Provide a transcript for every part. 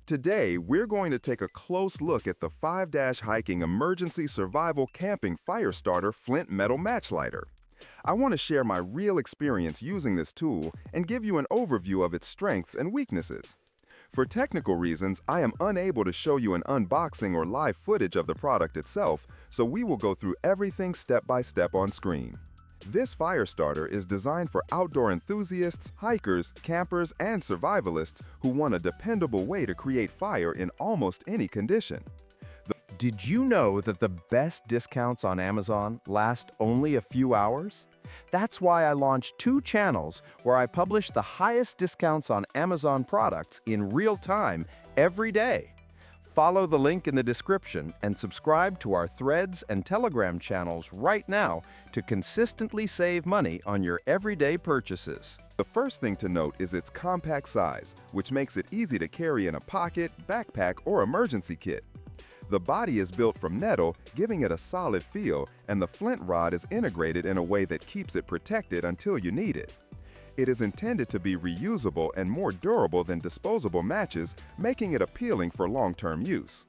Today, we're going to take a close look at the 5-hiking emergency survival camping fire starter Flint metal match lighter. I want to share my real experience using this tool and give you an overview of its strengths and weaknesses. For technical reasons, I am unable to show you an unboxing or live footage of the product itself, so we will go through everything step by step on screen. This fire starter is designed for outdoor enthusiasts, hikers, campers, and survivalists who want a dependable way to create fire in almost any condition. Did you know that the best discounts on Amazon last only a few hours? That's why I launched 2 channels where I publish the highest discounts on Amazon products in real time every day. Follow the link in the description and subscribe to our Threads and Telegram channels right now to consistently save money on your everyday purchases. The first thing to note is its compact size, which makes it easy to carry in a pocket, backpack, or emergency kit. The body is built from metal, giving it a solid feel, and the flint rod is integrated in a way that keeps it protected until you need it. It is intended to be reusable and more durable than disposable matches, making it appealing for long-term use.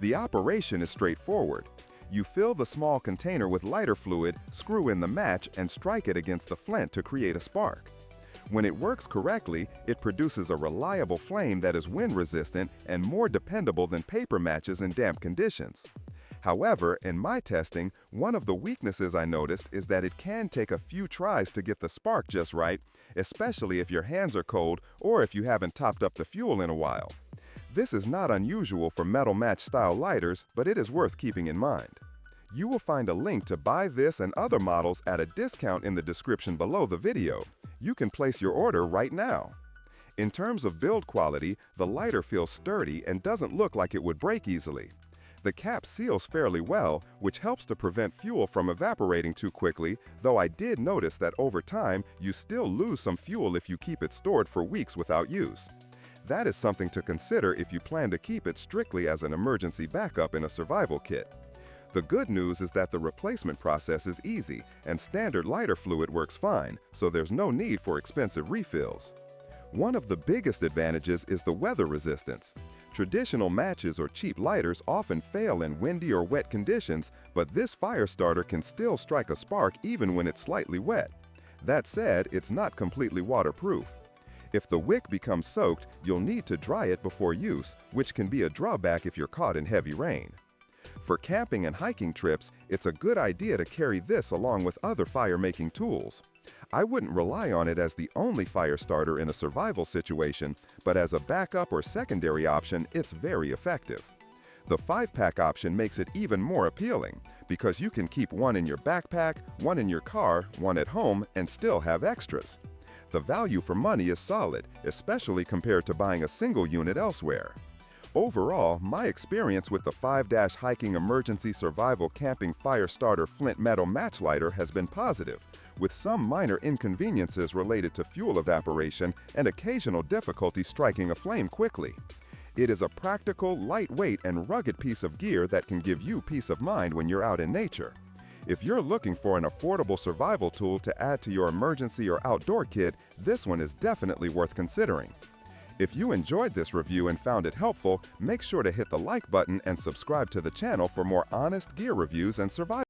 The operation is straightforward. You fill the small container with lighter fluid, screw in the match, and strike it against the flint to create a spark. When it works correctly, it produces a reliable flame that is wind-resistant and more dependable than paper matches in damp conditions. However, in my testing, one of the weaknesses I noticed is that it can take a few tries to get the spark just right, especially if your hands are cold or if you haven't topped up the fuel in a while. This is not unusual for metal match-style lighters, but it is worth keeping in mind. You will find a link to buy this and other models at a discount in the description below the video. You can place your order right now. In terms of build quality, the lighter feels sturdy and doesn't look like it would break easily. The cap seals fairly well, which helps to prevent fuel from evaporating too quickly, though I did notice that over time you still lose some fuel if you keep it stored for weeks without use. That is something to consider if you plan to keep it strictly as an emergency backup in a survival kit. The good news is that the replacement process is easy and standard lighter fluid works fine, so there's no need for expensive refills. One of the biggest advantages is the weather resistance. Traditional matches or cheap lighters often fail in windy or wet conditions, but this fire starter can still strike a spark even when it's slightly wet. That said, it's not completely waterproof. If the wick becomes soaked, you'll need to dry it before use, which can be a drawback if you're caught in heavy rain. For camping and hiking trips, it's a good idea to carry this along with other fire-making tools. I wouldn't rely on it as the only fire starter in a survival situation, but as a backup or secondary option, it's very effective. The 5-pack option makes it even more appealing, because you can keep one in your backpack, one in your car, one at home, and still have extras. The value for money is solid, especially compared to buying a single unit elsewhere. Overall, my experience with the 5-hiking emergency survival camping fire starter Flint metal match lighter has been positive, with some minor inconveniences related to fuel evaporation and occasional difficulty striking a flame quickly. It is a practical, lightweight, and rugged piece of gear that can give you peace of mind when you're out in nature. If you're looking for an affordable survival tool to add to your emergency or outdoor kit, this one is definitely worth considering. If you enjoyed this review and found it helpful, make sure to hit the like button and subscribe to the channel for more honest gear reviews and survival.